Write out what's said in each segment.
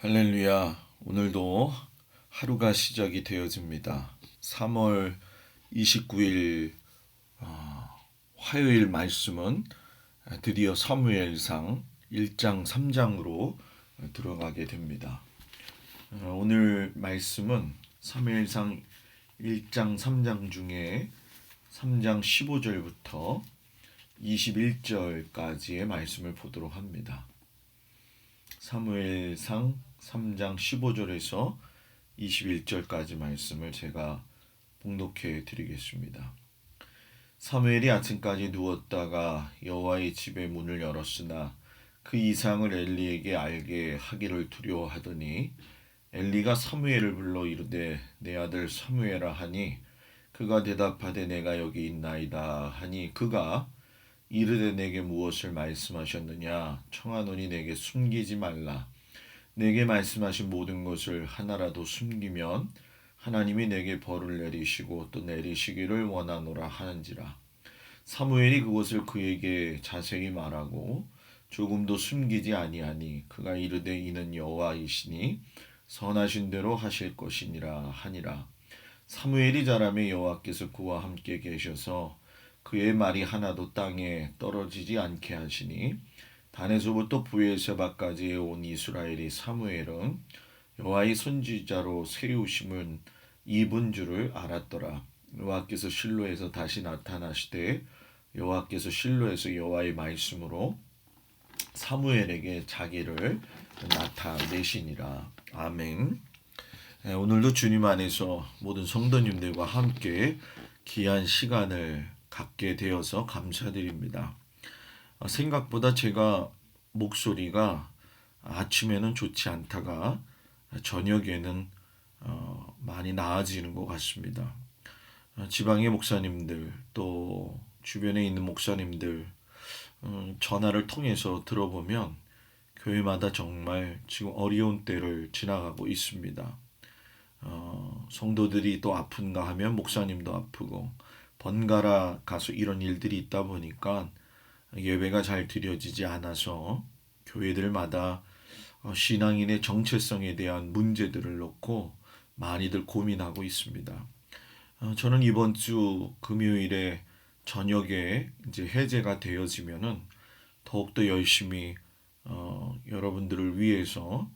할렐루야. 오늘도 하루가 시작이 되어집니다. 3월 29일 화요일 말씀은 드디어 사무엘상 1장 3장으로 들어가게 됩니다. 오늘 말씀은 사무엘상 1장 3장 중에 3장 15절부터 21절까지의 말씀을 보도록 합니다. 사무엘상 3장 15절에서 21절까지 말씀을 제가 봉독해 드리겠습니다. 사무엘이 아침까지 누웠다가 여호와의 집의 문을 열었으나 그 이상을 엘리에게 알게 하기를 두려워하더니 엘리가 사무엘을 불러 이르되 내 아들 사무엘아 하니 그가 대답하되 내가 여기 있나이다 하니 그가 이르되 내게 무엇을 말씀하셨느냐 청하노니 내게 숨기지 말라 내게 말씀하신 모든 것을 하나라도 숨기면 하나님이 내게 벌을 내리시고 또 내리시기를 원하노라 하는지라. 사무엘이 그것을 그에게 자세히 말하고 조금도 숨기지 아니하니 그가 이르되 이는 여호와이시니 선하신 대로 하실 것이니라 하니라. 사무엘이 자라매 여호와께서 그와 함께 계셔서 그의 말이 하나도 땅에 떨어지지 않게 하시니 단에서부터 브에세바까지 온 이스라엘이 사무엘은 여호와의 선지자로 세우심은 입은 줄을 알았더라. 여호와께서 실로에서 다시 나타나시되 여호와께서 실로에서 여호와의 말씀으로 사무엘에게 자기를 나타내시니라. 아멘. 오늘도 주님 안에서 모든 성도님들과 함께 귀한 시간을 갖게 되어서 감사드립니다. 생각보다 제가 목소리가 아침에는 좋지 않다가 저녁에는 많이 나아지는 것 같습니다. 지방의 목사님들 또 주변에 있는 목사님들 전화를 통해서 들어보면 교회마다 정말 지금 어려운 때를 지나가고 있습니다. 성도들이 또 아픈가 하면 목사님도 아프고 번갈아 가서 이런 일들이 있다 보니까 예배가 잘 드려지지 않아서 교회들마다 신앙인의 정체성에 대한 문제들을 놓고 많이들 고민하고 있습니다. 저는 이번 주 금요일에 저녁에 이제 해제가 되어지면은 더욱더 열심히 여러분들을 위해서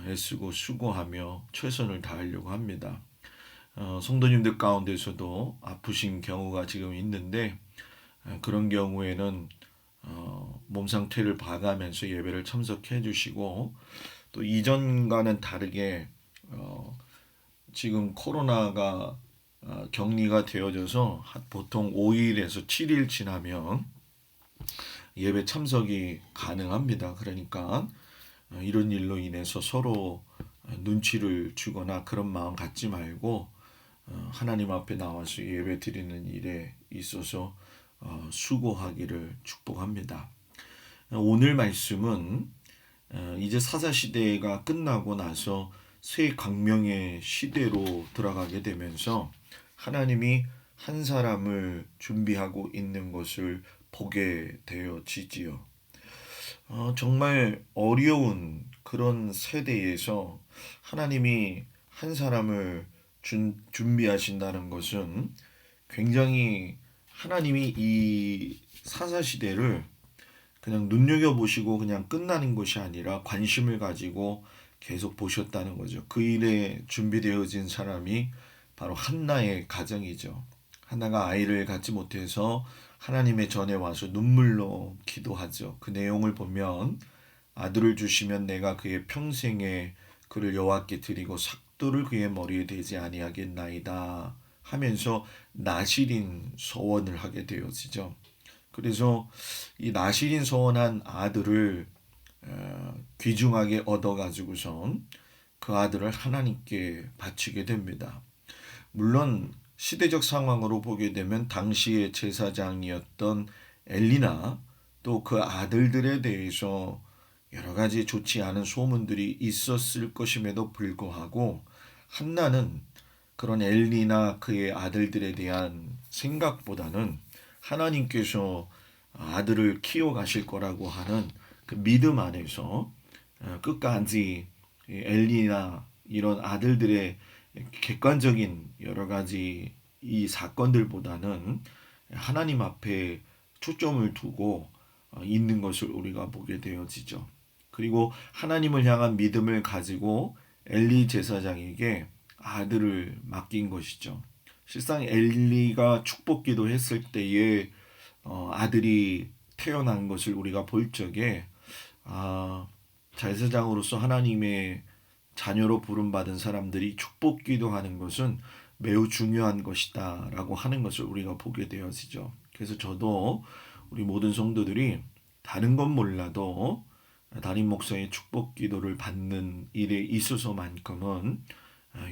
애쓰고 수고하며 최선을 다하려고 합니다. 성도님들 가운데서도 아프신 경우가 지금 있는데 그런 경우에는 몸 상태를 봐가면서 예배를 참석해 주시고 또 이전과는 다르게 지금 코로나가 격리가 되어져서 보통 5일에서 7일 지나면 예배 참석이 가능합니다. 그러니까 이런 일로 인해서 서로 눈치를 주거나 그런 마음 갖지 말고 하나님 앞에 나와서 예배 드리는 일에 있어서 수고하기를 축복합니다. 오늘 말씀은 이제 사사시대가 끝나고 나서 새 강명의 시대로 들어가게 되면서 하나님이 한 사람을 준비하고 있는 것을 보게 되어지지요. 정말 어려운 그런 세대에서 하나님이 한 사람을 준비하신다는 것은 굉장히 하나님이 이 사사시대를 그냥 눈여겨보시고 그냥 끝나는 것이 아니라 관심을 가지고 계속 보셨다는 거죠. 그 일에 준비되어진 사람이 바로 한나의 가정이죠. 한나가 아이를 갖지 못해서 하나님의 전에 와서 눈물로 기도하죠. 그 내용을 보면 아들을 주시면 내가 그의 평생에 그를 여호와께 드리고 삭도를 그의 머리에 대지 아니하겠나이다 하면서 나실인 서원을 하게 되어지죠. 그래서 이 나실인 서원한 아들을 귀중하게 얻어가지고선 그 아들을 하나님께 바치게 됩니다. 물론 시대적 상황으로 보게 되면 당시의 제사장이었던 엘리나 또 그 아들들에 대해서 여러 가지 좋지 않은 소문들이 있었을 것임에도 불구하고 한나는 그런 엘리나 그의 아들들에 대한 생각보다는 하나님께서 아들을 키워가실 거라고 하는 그 믿음 안에서 끝까지 엘리나 이런 아들들의 객관적인 여러 가지 이 사건들보다는 하나님 앞에 초점을 두고 있는 것을 우리가 보게 되어지죠. 그리고 하나님을 향한 믿음을 가지고 엘리 제사장에게 아들을 맡긴 것이죠. 실상 엘리가 축복기도 했을 때에 아들이 태어난 것을 우리가 볼 적에 아, 제사장으로서 하나님의 자녀로 부름받은 사람들이 축복기도 하는 것은 매우 중요한 것이다라고 하는 것을 우리가 보게 되어지죠. 그래서 저도 우리 모든 성도들이 다른 건 몰라도 담임 목사의 축복 기도를 받는 일에 있어서만큼은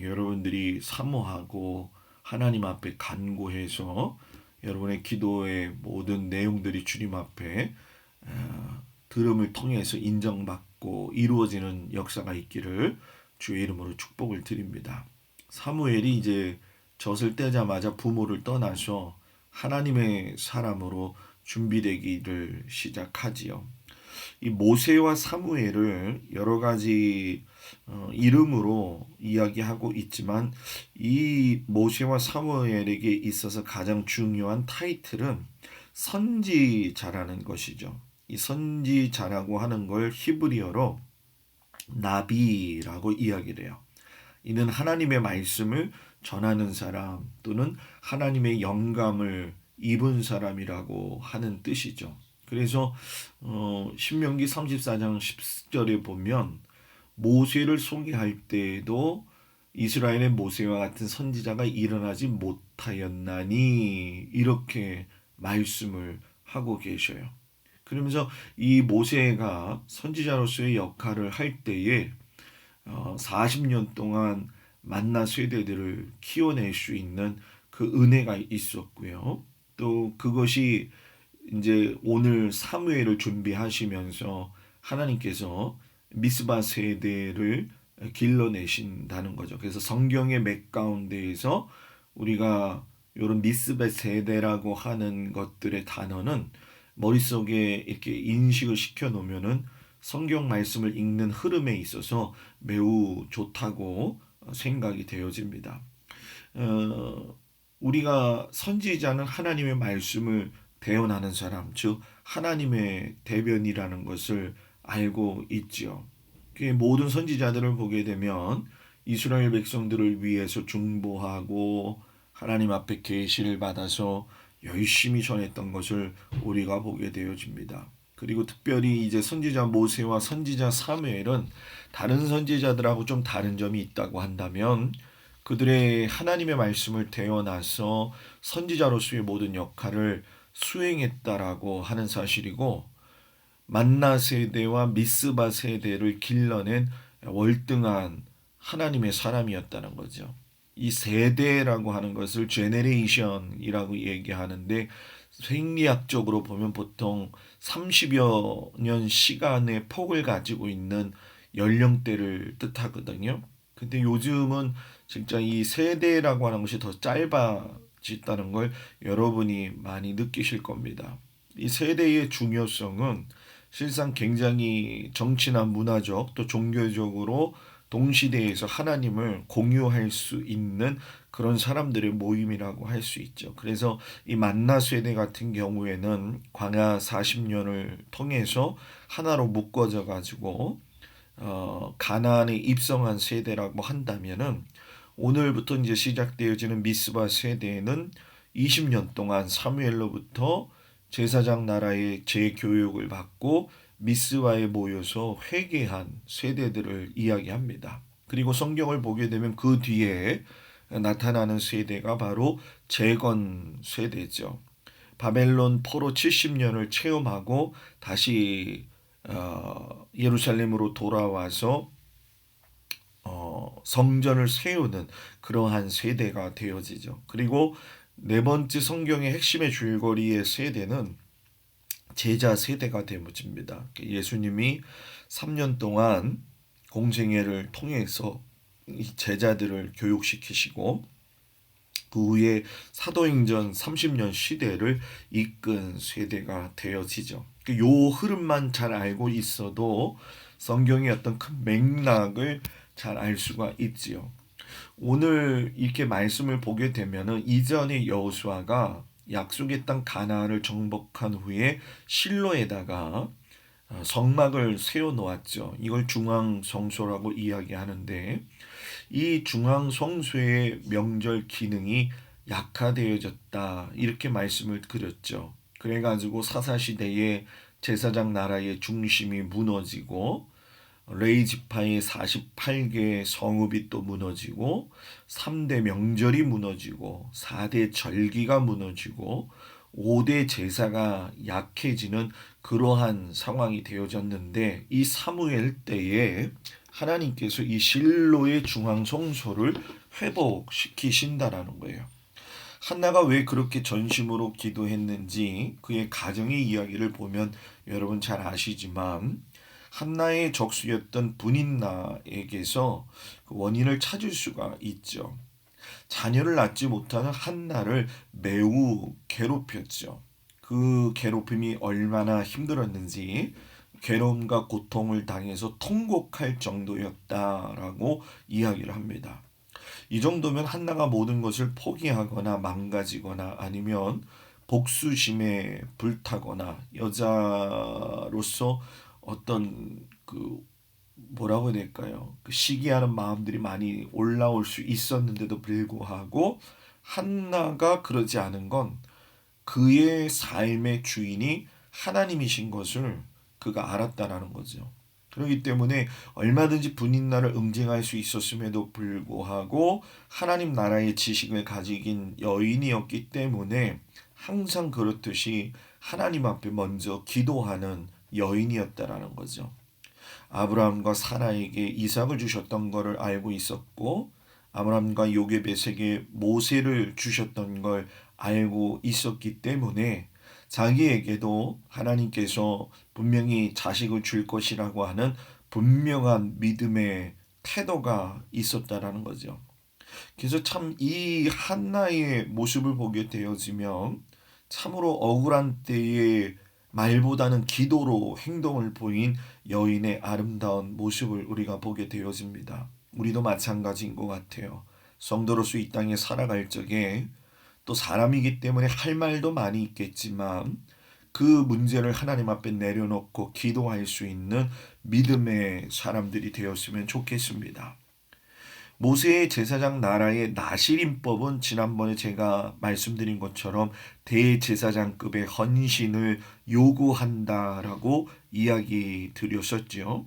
여러분들이 사모하고 하나님 앞에 간구해서 여러분의 기도의 모든 내용들이 주님 앞에 들음을 통해서 인정받고 이루어지는 역사가 있기를 주의 이름으로 축복을 드립니다. 사무엘이 이제 젖을 떼자마자 부모를 떠나서 하나님의 사람으로 준비되기를 시작하지요. 이 모세와 사무엘을 여러 가지 이름으로 이야기하고 있지만 이 모세와 사무엘에게 있어서 가장 중요한 타이틀은 선지자라는 것이죠. 이 선지자라고 하는 걸 히브리어로 나비라고 이야기를 해요. 이는 하나님의 말씀을 전하는 사람 또는 하나님의 영감을 입은 사람이라고 하는 뜻이죠. 그래서 신명기 34장 10절에 보면 모세를 소개할 때에도 이스라엘의 모세와 같은 선지자가 일어나지 못하였나니 이렇게 말씀을 하고 계셔요. 그러면서 이 모세가 선지자로서의 역할을 할 때에 40년 동안 만나 세대들을 키워낼 수 있는 그 은혜가 있었고요. 또 그것이 이제 오늘 사무엘을 준비하시면서 하나님께서 미스바 세대를 길러내신다는 거죠. 그래서 성경의 맥 가운데에서 우리가 이런 미스바 세대라고 하는 것들의 단어는 머릿속에 이렇게 인식을 시켜 놓으면은 성경 말씀을 읽는 흐름에 있어서 매우 좋다고 생각이 되어집니다. 우리가 선지자는 하나님의 말씀을 대언하는 사람, 즉 하나님의 대변이라는 것을 알고 있지요. 모든 선지자들을 보게 되면 이스라엘 백성들을 위해서 중보하고 하나님 앞에 계시를 받아서 열심히 전했던 것을 우리가 보게 되어집니다. 그리고 특별히 이제 선지자 모세와 선지자 사무엘은 다른 선지자들하고 좀 다른 점이 있다고 한다면 그들의 하나님의 말씀을 대언해서 선지자로서의 모든 역할을 수행했다라고 하는 사실이고 만나 세대와 미스바 세대를 길러낸 월등한 하나님의 사람이었다는 거죠. 이 세대라고 하는 것을 제네레이션이라고 얘기하는데 생리학적으로 보면 보통 30여 년 시간의 폭을 가지고 있는 연령대를 뜻하거든요. 근데 요즘은 진짜 이 세대라고 하는 것이 더 짧아졌다는 걸 여러분이 많이 느끼실 겁니다. 이 세대의 중요성은 실상 굉장히 정치나 문화적 또 종교적으로 동시대에서 하나님을 공유할 수 있는 그런 사람들의 모임이라고 할 수 있죠. 그래서 이 만나 세대 같은 경우에는 광야 40년을 통해서 하나로 묶어져 가지고 가나안에 입성한 세대라고 한다면은 오늘부터 이제 시작되어지는 미스바 세대는 20년 동안 사무엘로부터 제사장 나라의 재교육을 받고 미스바에 모여서 회개한 세대들을 이야기합니다. 그리고 성경을 보게 되면 그 뒤에 나타나는 세대가 바로 재건 세대죠. 바벨론 포로 70년을 체험하고 다시 예루살렘으로 돌아와서 성전을 세우는 그러한 세대가 되어지죠. 그리고 네 번째 성경의 핵심의 줄거리의 세대는 제자 세대가 되어집니다. 예수님이 3년 동안 공생애를 통해서 이 제자들을 교육시키시고 그 후에 사도행전 30년 시대를 이끈 세대가 되어지죠. 요 흐름만 잘 알고 있어도 성경의 어떤 큰 맥락을 잘 알 수가 있지요. 오늘 이렇게 말씀을 보게 되면은 이전에 여호수아가 약속의 땅 가나안을 정복한 후에 실로에다가 성막을 세워 놓았죠. 이걸 중앙 성소라고 이야기하는데 이 중앙 성소의 명절 기능이 약화되어졌다. 이렇게 말씀을 드렸죠. 그래가지고 사사시대에 제사장 나라의 중심이 무너지고 레위 지파의 48개 성읍이 또 무너지고 3대 명절이 무너지고 4대 절기가 무너지고 5대 제사가 약해지는 그러한 상황이 되어졌는데 이 사무엘 때에 하나님께서 이 실로의 중앙 성소를 회복시키신다라는 거예요. 한나가 왜 그렇게 전심으로 기도했는지 그의 가정의 이야기를 보면 여러분 잘 아시지만 한나의 적수였던 분인나에게서 그 원인을 찾을 수가 있죠. 자녀를 낳지 못하는 한나를 매우 괴롭혔죠. 그 괴롭힘이 얼마나 힘들었는지 괴로움과 고통을 당해서 통곡할 정도였다라고 이야기를 합니다. 이 정도면 한나가 모든 것을 포기하거나 망가지거나 아니면 복수심에 불타거나 여자로서 어떤 그 뭐라고 해야 될까요? 그 시기하는 마음들이 많이 올라올 수 있었는데도 불구하고 한나가 그러지 않은 건 그의 삶의 주인이 하나님이신 것을 그가 알았다라는 거죠. 그렇기 때문에 얼마든지 분인나를 응징할 수 있었음에도 불구하고 하나님 나라의 지식을 가지긴 여인이었기 때문에 항상 그렇듯이 하나님 앞에 먼저 기도하는 여인이었다라는 거죠. 아브라함과 사라에게 이삭을 주셨던 것을 알고 있었고 아브라함과 요게벳에게 모세를 주셨던 걸 알고 있었기 때문에 자기에게도 하나님께서 분명히 자식을 줄 것이라고 하는 분명한 믿음의 태도가 있었다라는 거죠. 그래서 참 이 한나의 모습을 보게 되어지면 참으로 억울한 때의 말보다는 기도로 행동을 보인 여인의 아름다운 모습을 우리가 보게 되어집니다. 우리도 마찬가지인 것 같아요. 성도로서 이 땅에 살아갈 적에 또 사람이기 때문에 할 말도 많이 있겠지만 그 문제를 하나님 앞에 내려놓고 기도할 수 있는 믿음의 사람들이 되었으면 좋겠습니다. 모세의 제사장 나라의 나실인법은 지난번에 제가 말씀드린 것처럼 대제사장급의 헌신을 요구한다라고 이야기 드렸었죠.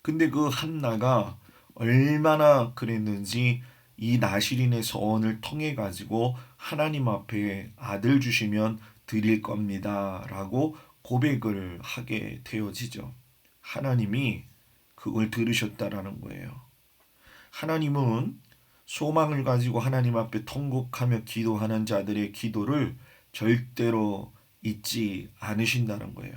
근데 그 한나가 얼마나 그랬는지 이 나실인의 서원을 통해 가지고 하나님 앞에 아들 주시면 드릴 겁니다라고 고백을 하게 되어지죠. 하나님이 그걸 들으셨다라는 거예요. 하나님은 소망을 가지고 하나님 앞에 통곡하며 기도하는 자들의 기도를 절대로 잊지 않으신다는 거예요.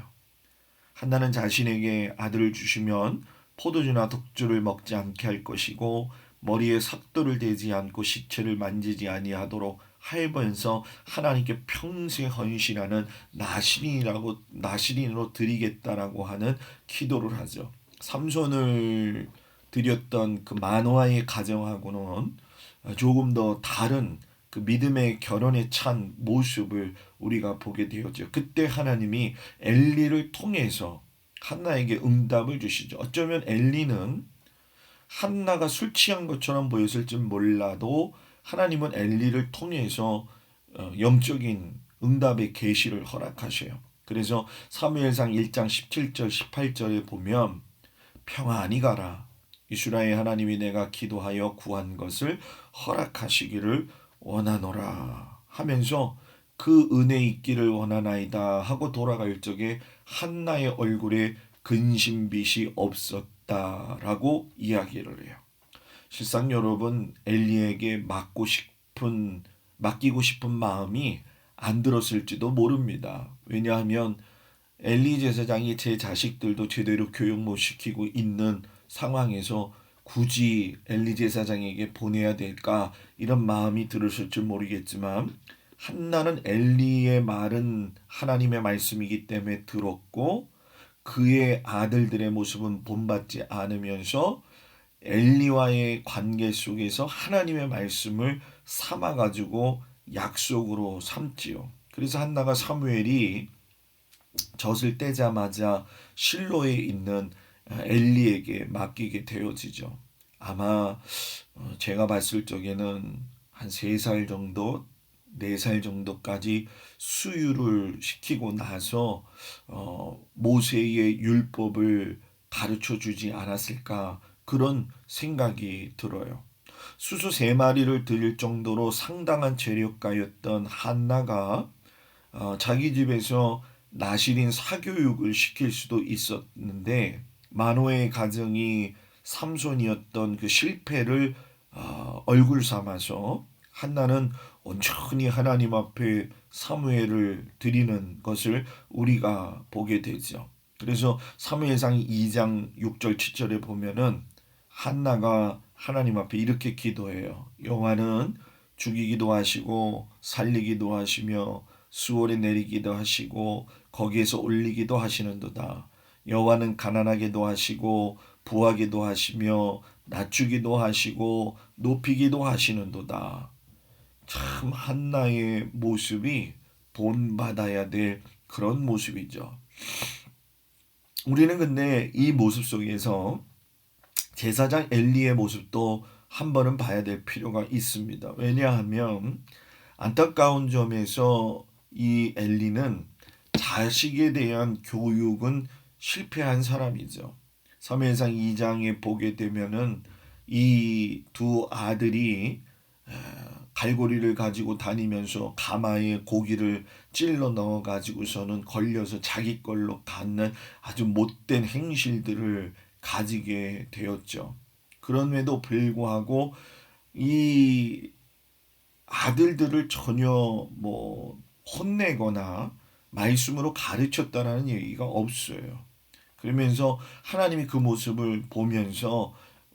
한나는 자신에게 아들을 주시면 포도주나 독주를 먹지 않게 할 것이고 머리에 삭도를 대지 않고 시체를 만지지 아니하도록 하면서 하나님께 평생 헌신하는 나시린으로 드리겠다라고 하는 기도를 하죠. 삼손을 드렸던 그 만화의 가정하고는 조금 더 다른 그 믿음의 결혼에 찬 모습을 우리가 보게 되었죠. 그때 하나님이 엘리를 통해서 한나에게 응답을 주시죠. 어쩌면 엘리는 한나가 술 취한 것처럼 보였을지 몰라도 하나님은 엘리를 통해서 영적인 응답의 계시를 허락하셔요. 그래서 사무엘상 1장 17절 18절에 보면 평안히 가라. 이스라엘 하나님이 내가 기도하여 구한 것을 허락하시기를 원하노라 하면서 그 은혜 있기를 원하나이다 하고 돌아갈 적에 한나의 얼굴에 근심빛이 없었다라고 이야기를 해요. 실상 여러분 엘리에게 맡기고 싶은 마음이 안 들었을지도 모릅니다. 왜냐하면 엘리 제사장이 제 자식들도 제대로 교육 못 시키고 있는 상황에서 굳이 엘리 제사장에게 보내야 될까 이런 마음이 들으실 줄 모르겠지만 한나는 엘리의 말은 하나님의 말씀이기 때문에 들었고 그의 아들들의 모습은 본받지 않으면서 엘리와의 관계 속에서 하나님의 말씀을 삼아 가지고 약속으로 삼지요. 그래서 한나가 사무엘이 젖을 떼자마자 실로에 있는 엘리에게 맡기게 되어지죠. 아마 제가 봤을 적에는 한 3살 정도, 4살 정도까지 수유를 시키고 나서 모세의 율법을 가르쳐 주지 않았을까 그런 생각이 들어요. 수수 3마리를 드릴 정도로 상당한 재력가였던 한나가 자기 집에서 나실인 사교육을 시킬 수도 있었는데 마노의 가정이 삼손이었던 그 실패를 얼굴 삼아서 한나는 온전히 하나님 앞에 사무엘을 드리는 것을 우리가 보게 되죠. 그래서 사무엘상 2장 6절 7절에 보면은 한나가 하나님 앞에 이렇게 기도해요. 여호와는 죽이기도 하시고 살리기도 하시며 수월에 내리기도 하시고 거기에서 올리기도 하시는도다. 여호와는 가난하게도 하시고 부하게도 하시며 낮추기도 하시고 높이기도 하시는도다. 참 한나의 모습이 본받아야 될 그런 모습이죠. 우리는 근데 이 모습 속에서 제사장 엘리의 모습도 한 번은 봐야 될 필요가 있습니다. 왜냐하면 안타까운 점에서 이 엘리는 자식에 대한 교육은 실패한 사람이죠. 사무엘상 2장에 보게 되면은 이 두 아들이 갈고리를 가지고 다니면서 가마에 고기를 찔러 넣어 가지고서는 걸려서 자기 걸로 갖는 아주 못된 행실들을 가지게 되었죠. 그럼에도 불구하고 이 아들들을 전혀 혼내거나 말씀으로 가르쳤다라는 얘기가 없어요. 그러면서 하나님이 그 모습을 보면서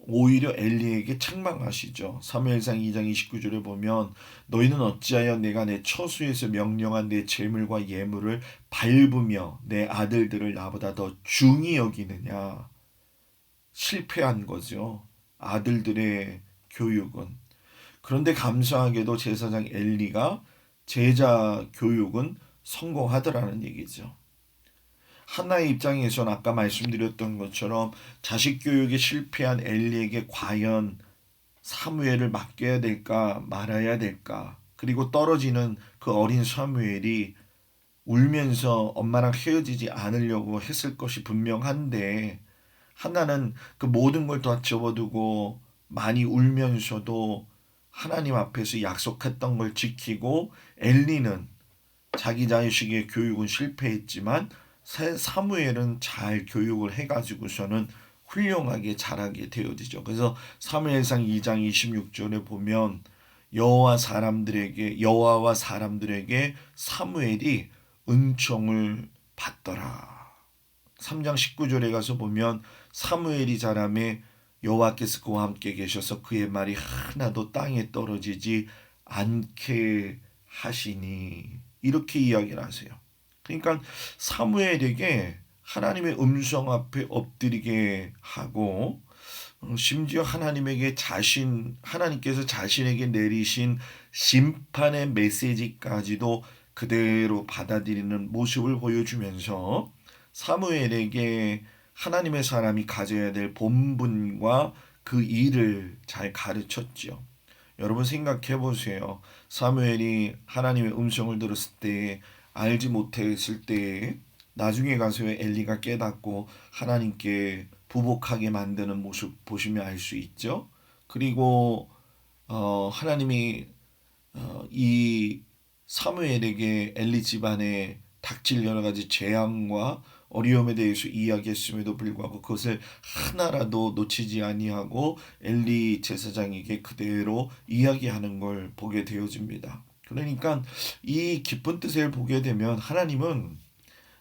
오히려 엘리에게 책망하시죠. 사무엘상 2장 29절에 보면 너희는 어찌하여 내가 내 처소에서 명령한 내 재물과 예물을 밟으며 내 아들들을 나보다 더 중히 여기느냐. 실패한 거죠. 아들들의 교육은. 그런데 감사하게도 제사장 엘리가 제자 교육은 성공하더라는 얘기죠. 하나의 입장에서는 아까 말씀드렸던 것처럼 자식 교육에 실패한 엘리에게 과연 사무엘을 맡겨야 될까 말아야 될까, 그리고 떨어지는 그 어린 사무엘이 울면서 엄마랑 헤어지지 않으려고 했을 것이 분명한데 하나는 그 모든 걸 다 접어두고 많이 울면서도 하나님 앞에서 약속했던 걸 지키고, 엘리는 자기 자식의 교육은 실패했지만 사무엘은 잘 교육을 해가지고서는 훌륭하게 자라게 되어지죠. 그래서 사무엘상 2장 26절에 보면 여호와와 사람들에게 사무엘이 은총을 받더라. 3장 19절에 가서 보면 사무엘이 자라매 여호와께서 그와 함께 계셔서 그의 말이 하나도 땅에 떨어지지 않게 하시니, 이렇게 이야기를 하세요. 그러니까 사무엘에게 하나님의 음성 앞에 엎드리게 하고 심지어 하나님께서 자신에게 내리신 심판의 메시지까지도 그대로 받아들이는 모습을 보여주면서 사무엘에게 하나님의 사람이 가져야 될 본분과 그 일을 잘 가르쳤죠. 여러분 생각해 보세요. 사무엘이 하나님의 음성을 들었을 때, 알지 못했을 때 나중에 가서 엘리가 깨닫고 하나님께 부복하게 만드는 모습 보시면 알 수 있죠. 그리고 하나님이 이 사무엘에게 엘리 집안에 닥칠 여러 가지 재앙과 어려움에 대해서 이야기했음에도 불구하고 그것을 하나라도 놓치지 아니하고 엘리 제사장에게 그대로 이야기하는 걸 보게 되어집니다. 그러니까 이 깊은 뜻을 보게 되면 하나님은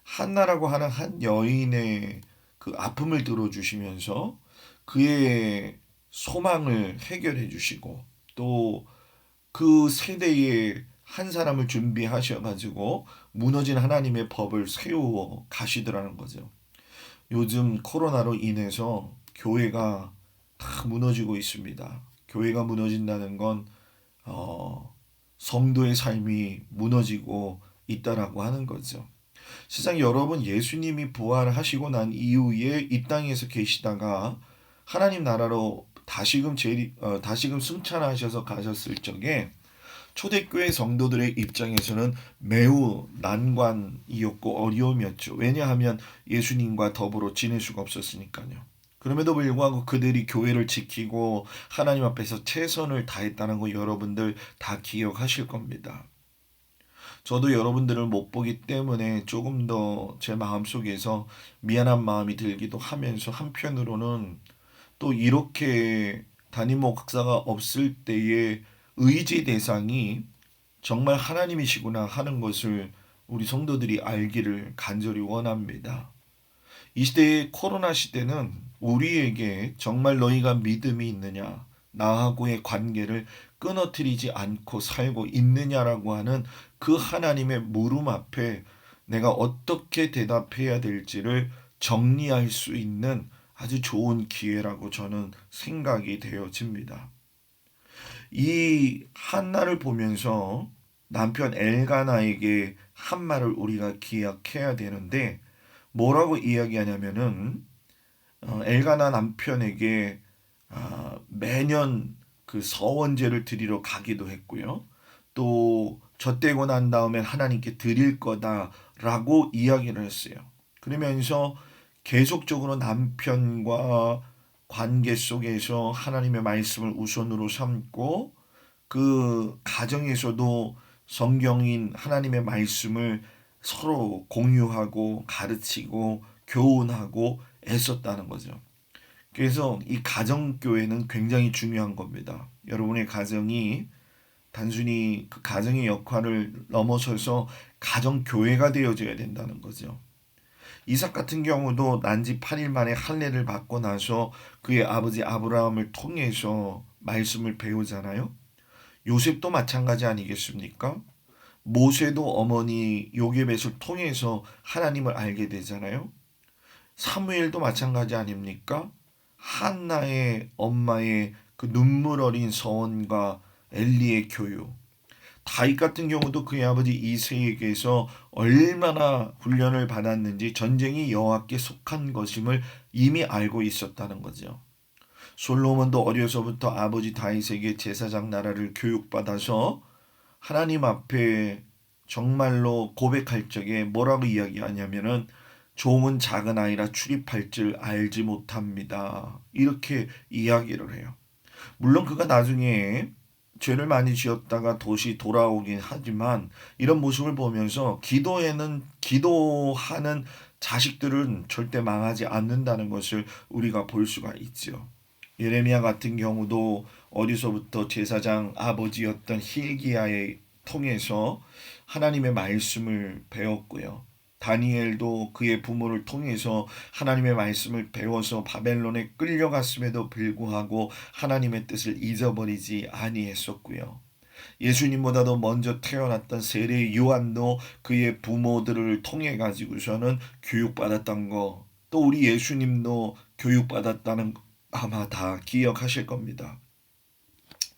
한나라고 하는 한 여인의 그 아픔을 들어주시면서 그의 소망을 해결해 주시고, 또 그 세대에 한 사람을 준비하셔 가지고 무너진 하나님의 법을 세워 가시더라는 거죠. 요즘 코로나로 인해서 교회가 다 무너지고 있습니다. 교회가 무너진다는 건 어, 성도의 삶이 무너지고 있다라고 하는 거죠. 세상 여러분, 예수님이 부활하시고 난 이후에 이 땅에서 계시다가 하나님 나라로 다시금 승천하셔서 가셨을 적에 초대교회 성도들의 입장에서는 매우 난관이었고 어려움이었죠. 왜냐하면 예수님과 더불어 지낼 수가 없었으니까요. 그럼에도 불구하고 그들이 교회를 지키고 하나님 앞에서 최선을 다했다는 거 여러분들 다 기억하실 겁니다. 저도 여러분들을 못 보기 때문에 조금 더 제 마음속에서 미안한 마음이 들기도 하면서, 한편으로는 또 이렇게 담임 목사가 없을 때의 의지 대상이 정말 하나님이시구나 하는 것을 우리 성도들이 알기를 간절히 원합니다. 이 시대의 코로나 시대는 우리에게 정말 너희가 믿음이 있느냐, 나하고의 관계를 끊어뜨리지 않고 살고 있느냐라고 하는 그 하나님의 물음 앞에 내가 어떻게 대답해야 될지를 정리할 수 있는 아주 좋은 기회라고 저는 생각이 되어집니다. 이 한나를 보면서 남편 엘가나에게 한 말을 우리가 기억해야 되는데, 뭐라고 이야기하냐면은 엘가나 남편에게 매년 그 서원제를 드리러 가기도 했고요. 또 젖되고 난 다음에 하나님께 드릴 거다라고 이야기를 했어요. 그러면서 계속적으로 남편과 관계 속에서 하나님의 말씀을 우선으로 삼고, 그 가정에서도 성경인 하나님의 말씀을 서로 공유하고 가르치고 교훈하고 애썼다는 거죠. 그래서 이 가정교회는 굉장히 중요한 겁니다. 여러분의 가정이 단순히 그 가정의 역할을 넘어서서 가정교회가 되어져야 된다는 거죠. 이삭 같은 경우도 난지 8일 만에 할례를 받고 나서 그의 아버지 아브라함을 통해서 말씀을 배우잖아요. 요셉도 마찬가지 아니겠습니까? 모세도 어머니 요게벳을 통해서 하나님을 알게 되잖아요. 사무엘도 마찬가지 아닙니까? 한나의 엄마의 그 눈물 어린 서원과 엘리의 교육. 다윗 같은 경우도 그의 아버지 이새에게서 얼마나 훈련을 받았는지 전쟁이 여호와께 속한 것임을 이미 알고 있었다는 거죠. 솔로몬도 어려서부터 아버지 다윗에게 제사장 나라를 교육받아서 하나님 앞에 정말로 고백할 적에 뭐라고 이야기하냐면은 종은 작은 아이라 출입할 줄 알지 못합니다. 이렇게 이야기를 해요. 물론 그가 나중에 죄를 많이 지었다가 도시 돌아오긴 하지만, 이런 모습을 보면서 기도하는 자식들은 절대 망하지 않는다는 것을 우리가 볼 수가 있죠. 예레미야 같은 경우도 어디서부터 제사장 아버지였던 힐기야에 통해서 하나님의 말씀을 배웠고요. 다니엘도 그의 부모를 통해서 하나님의 말씀을 배워서 바벨론에 끌려갔음에도 불구하고 하나님의 뜻을 잊어버리지 아니했었고요. 예수님보다도 먼저 태어났던 세례 요한도 그의 부모들을 통해 가지고서는 교육받았던 거, 또 우리 예수님도 교육받았다는 거 아마 다 기억하실 겁니다.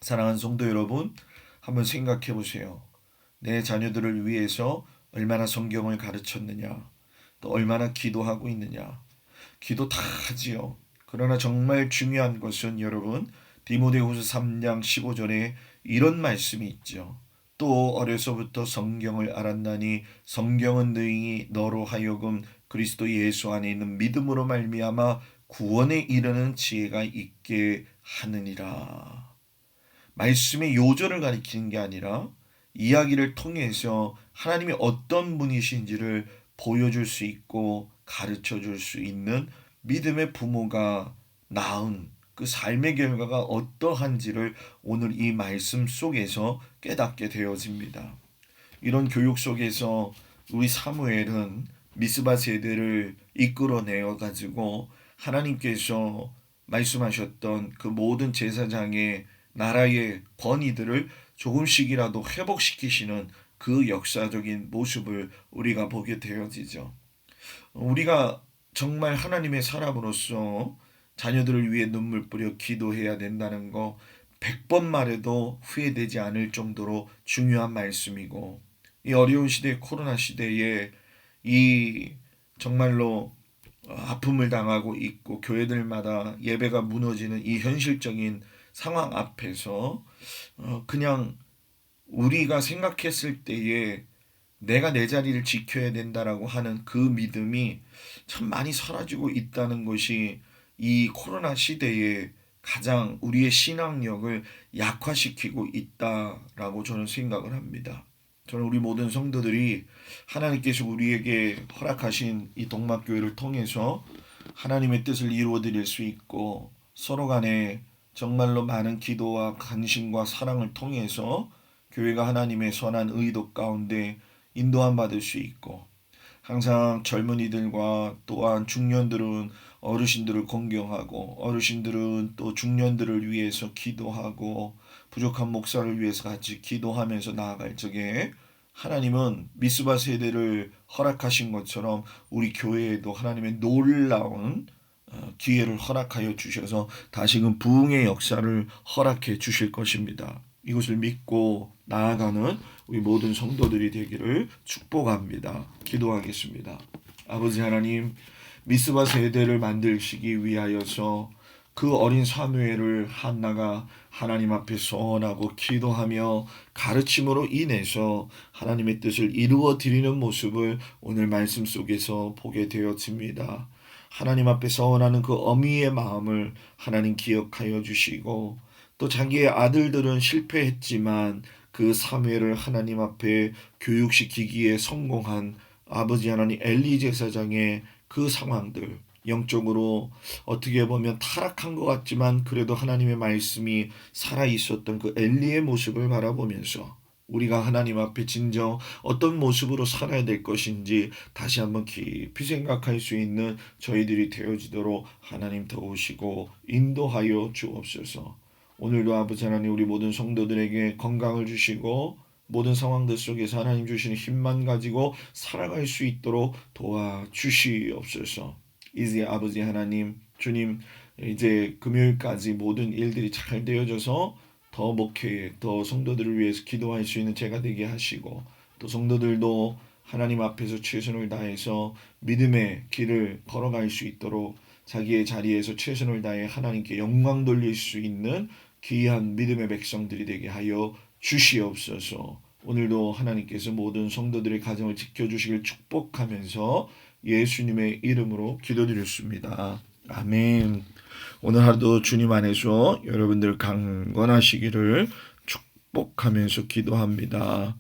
사랑하는 성도 여러분, 한번 생각해 보세요. 내 자녀들을 위해서 얼마나 성경을 가르쳤느냐, 또 얼마나 기도하고 있느냐. 기도 다 하지요. 그러나 정말 중요한 것은 여러분, 디모데후서 3장 15절에 이런 말씀이 있죠. 또 어려서부터 성경을 알았나니 성경은 너희 너로 하여금 그리스도 예수 안에 있는 믿음으로 말미암아 구원에 이르는 지혜가 있게 하느니라. 말씀의 요절을 가리키는 게 아니라 이야기를 통해서 하나님이 어떤 분이신지를 보여줄 수 있고 가르쳐 줄 수 있는 믿음의 부모가 낳은 그 삶의 결과가 어떠한지를 오늘 이 말씀 속에서 깨닫게 되어집니다. 이런 교육 속에서 우리 사무엘은 미스바 세대를 이끌어내어 가지고 하나님께서 말씀하셨던 그 모든 제사장의 나라의 권위들을 조금씩이라도 회복시키시는 그 역사적인 모습을 우리가 보게 되어지죠. 우리가 정말 하나님의 사람으로서 자녀들을 위해 눈물 뿌려 기도해야 된다는 거 100번 말해도 후회되지 않을 정도로 중요한 말씀이고, 이 어려운 시대, 코로나 시대에 이 정말로 아픔을 당하고 있고 교회들마다 예배가 무너지는 이 현실적인 상황 앞에서 그냥 우리가 생각했을 때에 내가 내 자리를 지켜야 된다라고 하는 그 믿음이 참 많이 사라지고 있다는 것이 이 코로나 시대에 가장 우리의 신앙력을 약화시키고 있다라고 저는 생각을 합니다. 저는 우리 모든 성도들이 하나님께서 우리에게 허락하신 이 동막교회를 통해서 하나님의 뜻을 이루어 드릴 수 있고, 서로 간에 정말로 많은 기도와 간신과 사랑을 통해서 교회가 하나님의 선한 의도 가운데 인도함 받을 수 있고, 항상 젊은이들과 또한 중년들은 어르신들을 공경하고, 어르신들은 또 중년들을 위해서 기도하고, 부족한 목사를 위해서 같이 기도하면서 나아갈 적에 하나님은 미스바 세대를 허락하신 것처럼 우리 교회에도 하나님의 놀라운 기회를 허락하여 주셔서 다시금 부흥의 역사를 허락해 주실 것입니다. 이것을 믿고 나아가는 우리 모든 성도들이 되기를 축복합니다. 기도하겠습니다. 아버지 하나님, 미스바 세대를 만들시기 위하여서 그 어린 사무엘을 한나가 하나님 앞에 소원하고 기도하며 가르침으로 인해서 하나님의 뜻을 이루어 드리는 모습을 오늘 말씀 속에서 보게 되었습니다. 하나님 앞에 서원하는 그 어미의 마음을 하나님 기억하여 주시고, 또 자기의 아들들은 실패했지만 그 사무엘을 하나님 앞에 교육시키기에 성공한 아버지 하나님 엘리 제사장의 그 상황들, 영적으로 어떻게 보면 타락한 것 같지만 그래도 하나님의 말씀이 살아 있었던 그 엘리의 모습을 바라보면서 우리가 하나님 앞에 진정 어떤 모습으로 살아야 될 것인지 다시 한번 깊이 생각할 수 있는 저희들이 되어지도록 하나님 도우시고 인도하여 주옵소서. 오늘도 아버지 하나님 우리 모든 성도들에게 건강을 주시고 모든 상황들 속에서 하나님 주시는 힘만 가지고 살아갈 수 있도록 도와주시옵소서. 이제 아버지 하나님, 주님, 이제 금요일까지 모든 일들이 잘 되어져서 더 목회에, 더 성도들을 위해서 기도할 수 있는 제가 되게 하시고, 또 성도들도 하나님 앞에서 최선을 다해서 믿음의 길을 걸어갈 수 있도록 자기의 자리에서 최선을 다해 하나님께 영광 돌릴 수 있는 귀한 믿음의 백성들이 되게 하여 주시옵소서. 오늘도 하나님께서 모든 성도들의 가정을 지켜주시길 축복하면서 예수님의 이름으로 기도드렸습니다. 아멘. 오늘 하루도 주님 안에서 여러분들 강건하시기를 축복하면서 기도합니다.